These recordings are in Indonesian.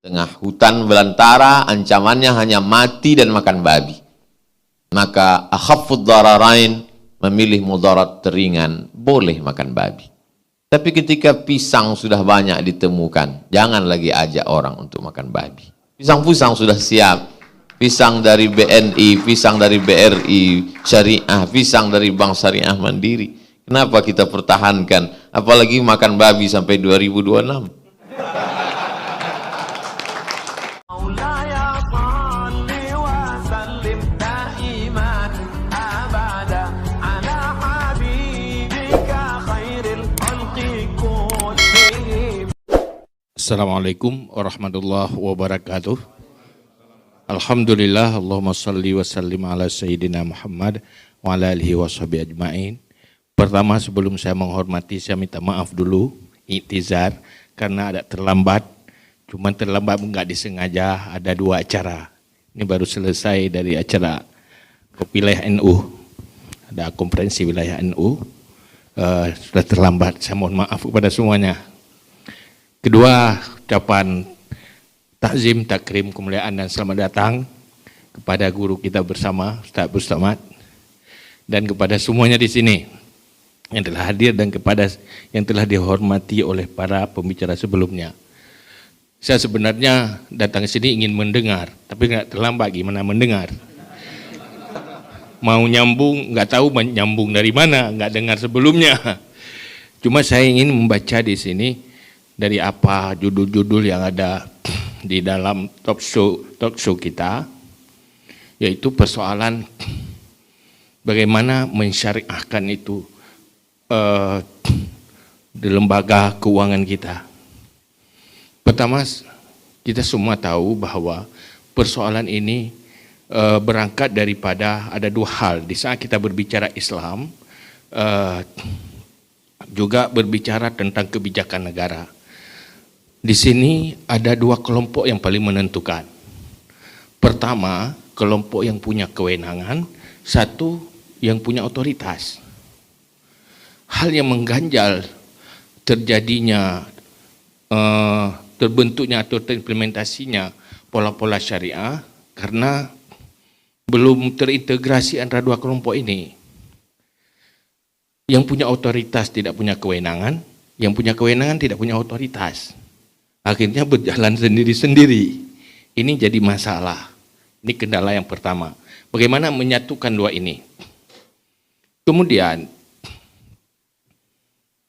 tengah hutan belantara, ancamannya hanya mati dan makan babi. Maka akhaffud dararain, memilih mudarat teringan, boleh makan babi. Tapi ketika pisang sudah banyak ditemukan, jangan lagi ajak orang untuk makan babi. Pisang-pisang sudah siap. Pisang dari BNI, pisang dari BRI Syariah, pisang dari Bank Syariah Mandiri. Kenapa kita pertahankan? Apalagi makan babi sampai 2026. Assalamualaikum warahmatullahi wabarakatuh. Alhamdulillah, Allahumma salli wa sallim ala Sayyidina Muhammad wa ala alihi wa sahbihi ajma'in. Pertama, sebelum saya menghormati, saya minta maaf dulu, i'tizar, karena ada terlambat. Cuman terlambat enggak disengaja, ada 2 acara. Ini baru selesai dari acara wilayah NU. Ada konferensi wilayah NU. Sudah terlambat, saya mohon maaf kepada semuanya. Kedua, ucapan takzim, takrim, kemuliaan dan selamat datang kepada guru kita bersama, Ustaz Bustamad, dan kepada semuanya di sini yang telah hadir dan kepada yang telah dihormati oleh para pembicara sebelumnya. Saya sebenarnya datang ke sini ingin mendengar, tapi nggak terlambat gimana mendengar. Mau nyambung, nggak tahu nyambung dari mana, nggak dengar sebelumnya. Cuma saya ingin membaca di sini dari apa judul-judul yang ada di dalam talk show kita, yaitu persoalan bagaimana mensyariahkan itu di lembaga keuangan kita. Pertama, kita semua tahu bahwa persoalan ini berangkat daripada ada 2 hal. Di saat kita berbicara Islam, juga berbicara tentang kebijakan negara. Di sini ada 2 kelompok yang paling menentukan. Pertama, kelompok yang punya kewenangan, satu yang punya otoritas. Hal yang mengganjal terjadinya, terbentuknya atau terimplementasinya pola-pola syariah karena belum terintegrasi antara 2 kelompok ini. Yang punya otoritas tidak punya kewenangan, yang punya kewenangan tidak punya otoritas. Akhirnya berjalan sendiri-sendiri. Ini jadi masalah. Ini kendala yang pertama. Bagaimana menyatukan 2 ini? Kemudian,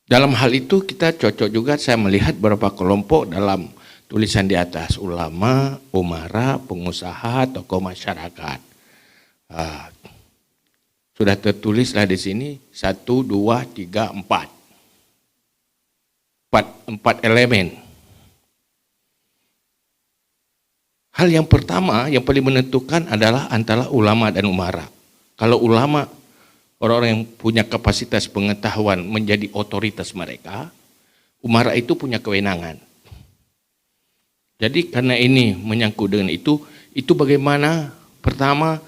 dalam hal itu kita cocok juga saya melihat beberapa kelompok dalam tulisan di atas. Ulama, umara, pengusaha, tokoh masyarakat. Sudah tertulislah di sini 1, 2, 3, 4. 4 elemen. Hal yang pertama yang paling menentukan adalah antara ulama dan umara. Kalau ulama, orang-orang yang punya kapasitas pengetahuan menjadi otoritas mereka, umara itu punya kewenangan. Jadi karena ini menyangkut dengan itu bagaimana pertama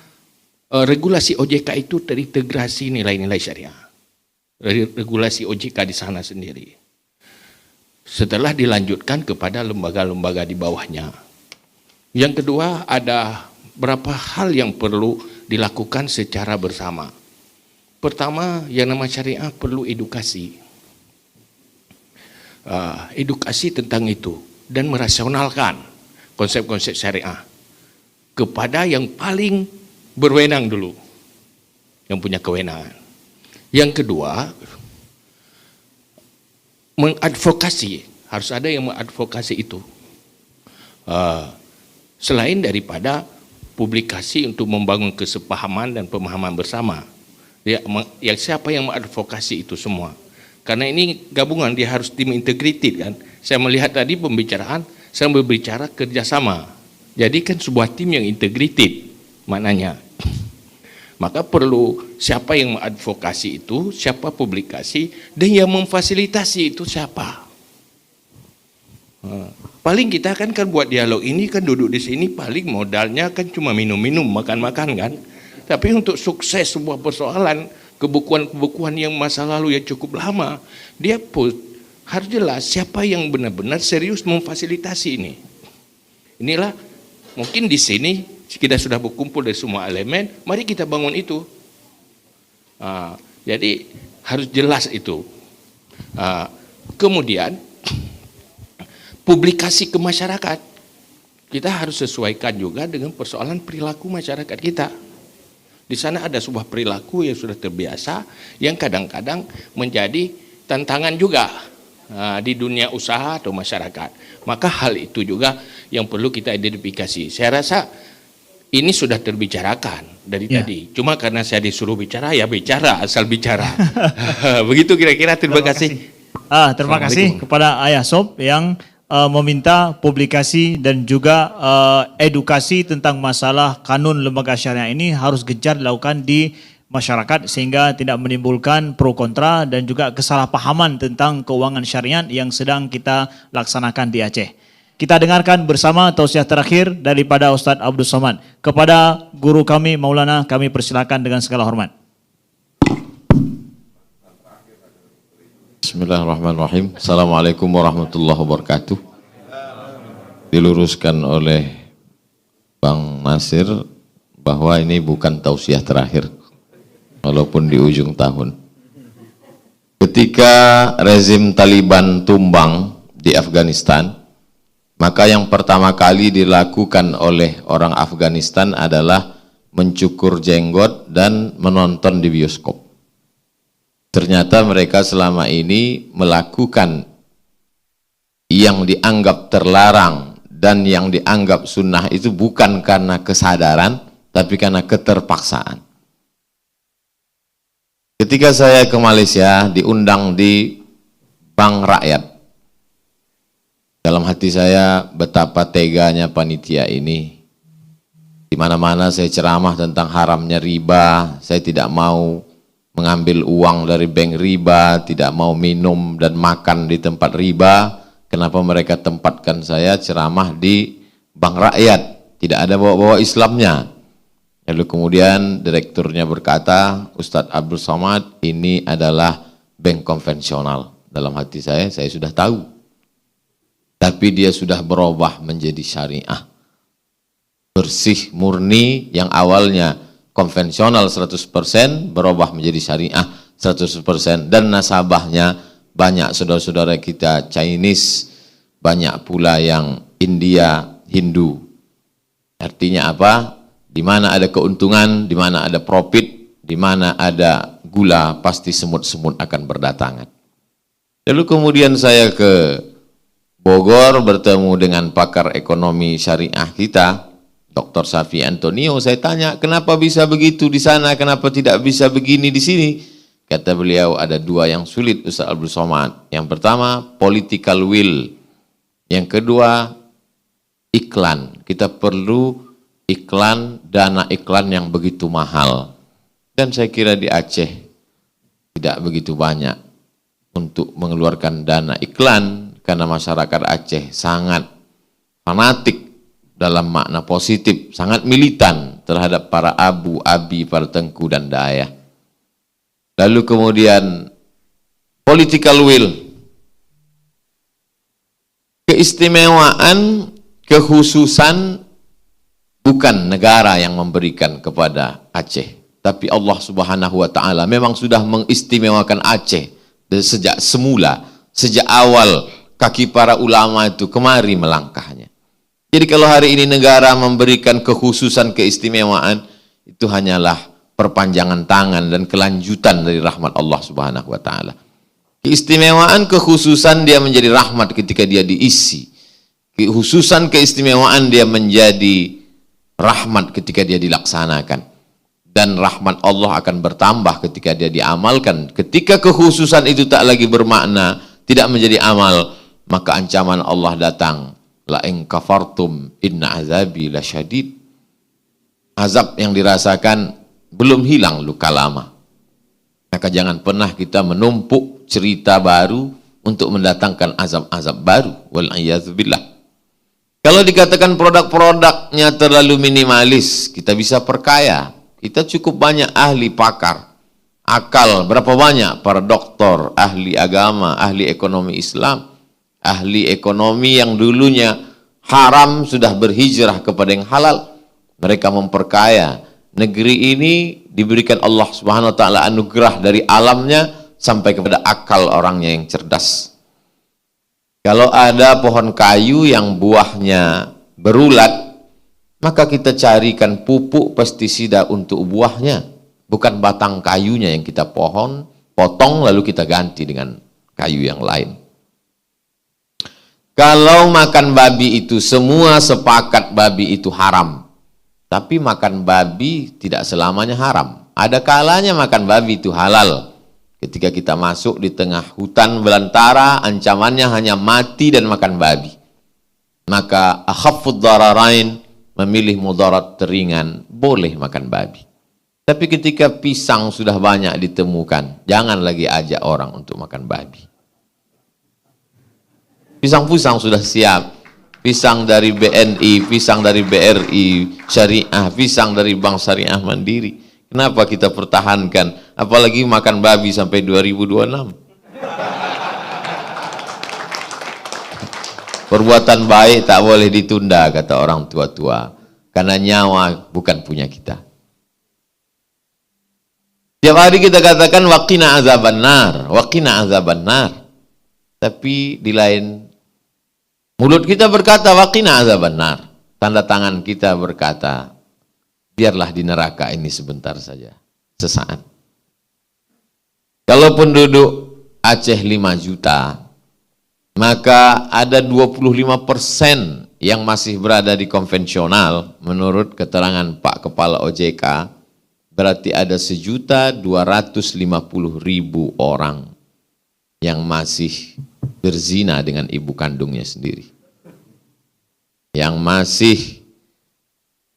regulasi OJK itu terintegrasi nilai-nilai syariah. Regulasi OJK di sana sendiri. Setelah dilanjutkan kepada lembaga-lembaga di bawahnya. Yang kedua, ada beberapa hal yang perlu dilakukan secara bersama. Pertama, yang nama syariah perlu edukasi. Edukasi tentang itu dan merasionalkan konsep-konsep syariah kepada yang paling berwenang dulu, yang punya kewenangan. Yang kedua, mengadvokasi, harus ada yang mengadvokasi itu. Selain daripada publikasi untuk membangun kesepahaman dan pemahaman bersama. Siapa yang mengadvokasi itu semua? Karena ini gabungan, dia harus tim integrated kan. Saya melihat tadi pembicaraan, saya berbicara kerjasama. Jadi kan sebuah tim yang integrated maknanya. Maka perlu siapa yang mengadvokasi itu, siapa publikasi, dan yang memfasilitasi itu siapa. Paling kita kan buat dialog ini kan duduk di sini paling modalnya kan cuma minum-minum, makan-makan kan. Tapi untuk sukses sebuah persoalan, kebukuan-kebukuan yang masa lalu yang cukup lama, dia harus jelas siapa yang benar-benar serius memfasilitasi ini. Inilah mungkin di sini kita sudah berkumpul dari semua elemen, mari kita bangun itu. Jadi harus jelas itu. Kemudian publikasi ke masyarakat, kita harus sesuaikan juga dengan persoalan perilaku masyarakat kita. Di sana ada sebuah perilaku yang sudah terbiasa, yang kadang-kadang menjadi tantangan juga di dunia usaha atau masyarakat. Maka hal itu juga yang perlu kita identifikasi. Saya rasa ini sudah terbicarakan dari tadi. Cuma karena saya disuruh bicara, ya bicara, asal bicara. Begitu kira-kira. Terima kasih. Terima kasih kepada Ayah Sob yang meminta publikasi dan juga edukasi tentang masalah kanun lembaga syariah ini harus gencar dilakukan di masyarakat sehingga tidak menimbulkan pro kontra dan juga kesalahpahaman tentang keuangan syariah yang sedang kita laksanakan di Aceh. Kita dengarkan bersama tausiah terakhir daripada Ustadz Abdul Somad. Kepada guru kami Maulana, kami persilakan dengan segala hormat. Bismillahirrahmanirrahim. Assalamualaikum warahmatullahi wabarakatuh. Diluruskan oleh Bang Nasir bahwa ini bukan tausiah terakhir, walaupun di ujung tahun. Ketika rezim Taliban tumbang di Afghanistan, maka yang pertama kali dilakukan oleh orang Afghanistan adalah mencukur jenggot dan menonton di bioskop. Ternyata mereka selama ini melakukan yang dianggap terlarang dan yang dianggap sunnah itu bukan karena kesadaran, tapi karena keterpaksaan. Ketika saya ke Malaysia, diundang di Bank Rakyat. Dalam hati saya betapa teganya panitia ini. Di mana-mana saya ceramah tentang haramnya riba, saya tidak mau mengambil uang dari bank riba, tidak mau minum dan makan di tempat riba. Kenapa mereka tempatkan saya ceramah di Bank Rakyat? Tidak ada bawa-bawa Islamnya. Lalu kemudian direkturnya berkata, Ustadz Abdul Somad, ini adalah bank konvensional. Dalam hati saya sudah tahu. Tapi dia sudah berubah menjadi syariah. Bersih, murni, yang awalnya konvensional 100% berubah menjadi syariah 100%, dan nasabahnya banyak saudara-saudara kita Chinese, banyak pula yang India, Hindu. Artinya apa? Di mana ada keuntungan, di mana ada profit, di mana ada gula, pasti semut-semut akan berdatangan. Lalu kemudian saya ke Bogor bertemu dengan pakar ekonomi syariah kita, Dr. Safi Antonio. Saya tanya, kenapa bisa begitu di sana, kenapa tidak bisa begini di sini? Kata beliau, ada dua yang sulit Ustaz Abdul Somad. Yang pertama, political will. Yang kedua, iklan. Kita perlu iklan, dana iklan yang begitu mahal. Dan saya kira di Aceh tidak begitu banyak untuk mengeluarkan dana iklan, karena masyarakat Aceh sangat fanatik dalam makna positif, sangat militan terhadap para abu, abi, para tengku dan dayah. Lalu kemudian political will, keistimewaan, kekhususan bukan negara yang memberikan kepada Aceh, tapi Allah Subhanahu wa taala memang sudah mengistimewakan Aceh sejak semula, sejak awal kaki para ulama itu kemari melangkahnya. Jadi kalau hari ini negara memberikan kekhususan, keistimewaan, itu hanyalah perpanjangan tangan dan kelanjutan dari rahmat Allah Subhanahu wa taala. Keistimewaan, kekhususan dia menjadi rahmat ketika dia diisi. Kekhususan, keistimewaan dia menjadi rahmat ketika dia dilaksanakan. Dan rahmat Allah akan bertambah ketika dia diamalkan. Ketika kekhususan itu tak lagi bermakna, tidak menjadi amal, maka ancaman Allah datang. La in kafartum inna azabi lasyadid. Azab yang dirasakan belum hilang luka lama. Maka jangan pernah kita menumpuk cerita baru untuk mendatangkan azab-azab baru. Wal'iyadzubillah. Kalau dikatakan produk-produknya terlalu minimalis, kita bisa perkaya. Kita cukup banyak ahli pakar. Akal berapa banyak para doktor, ahli agama, ahli ekonomi Islam, ahli ekonomi yang dulunya haram sudah berhijrah kepada yang halal. Mereka memperkaya. Negeri ini diberikan Allah Subhanahu wa taala anugerah dari alamnya sampai kepada akal orangnya yang cerdas. Kalau ada pohon kayu yang buahnya berulat, maka kita carikan pupuk pestisida untuk buahnya, bukan batang kayunya yang kita potong lalu kita ganti dengan kayu yang lain. Kalau makan babi itu semua sepakat babi itu haram. Tapi makan babi tidak selamanya haram. Ada kalanya makan babi itu halal. Ketika kita masuk di tengah hutan belantara, ancamannya hanya mati dan makan babi. Maka akhaffud dararain, memilih mudarat teringan, boleh makan babi. Tapi ketika pisang sudah banyak ditemukan, jangan lagi ajak orang untuk makan babi. Pisang-pisang sudah siap. Pisang dari BNI, pisang dari BRI Syariah, pisang dari Bank Syariah Mandiri. Kenapa kita pertahankan? Apalagi makan babi sampai 2026. Perbuatan baik tak boleh ditunda, kata orang tua-tua. Karena nyawa bukan punya kita. Tiap hari kita katakan waqina azaban nar, waqina azaban nar. Tapi di lain mulut kita berkata waqina azaban nar. Tanda tangan kita berkata biarlah di neraka ini sebentar saja, sesaat. Kalau penduduk Aceh 5 juta, maka ada 25% yang masih berada di konvensional menurut keterangan Pak Kepala OJK, berarti ada 1.250.000 orang yang masih berzina dengan ibu kandungnya sendiri. Yang masih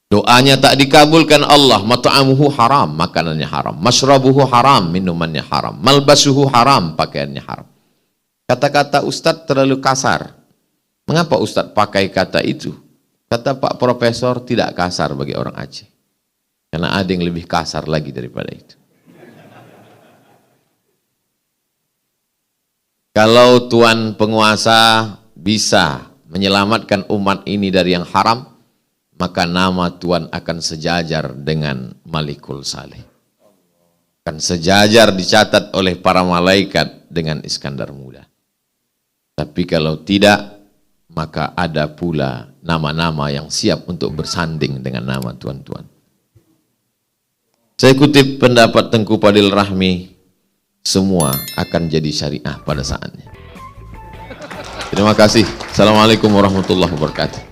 doanya tak dikabulkan Allah, mat'amuhu haram, makanannya haram, masyrabuhu haram, minumannya haram, malbasuhu haram, pakaiannya haram. Kata-kata Ustadz terlalu kasar. Mengapa Ustadz pakai kata itu? Kata Pak Profesor tidak kasar bagi orang Aceh. Karena ada yang lebih kasar lagi daripada itu. Kalau Tuan penguasa bisa menyelamatkan umat ini dari yang haram, maka nama Tuan akan sejajar dengan Malikul Saleh. Akan sejajar dicatat oleh para malaikat dengan Iskandar Muda. Tapi kalau tidak, maka ada pula nama-nama yang siap untuk bersanding dengan nama tuan-tuan. Saya kutip pendapat Tengku Fadil Rahmi, semua akan jadi syariah pada saatnya. Terima kasih. Assalamualaikum warahmatullahi wabarakatuh.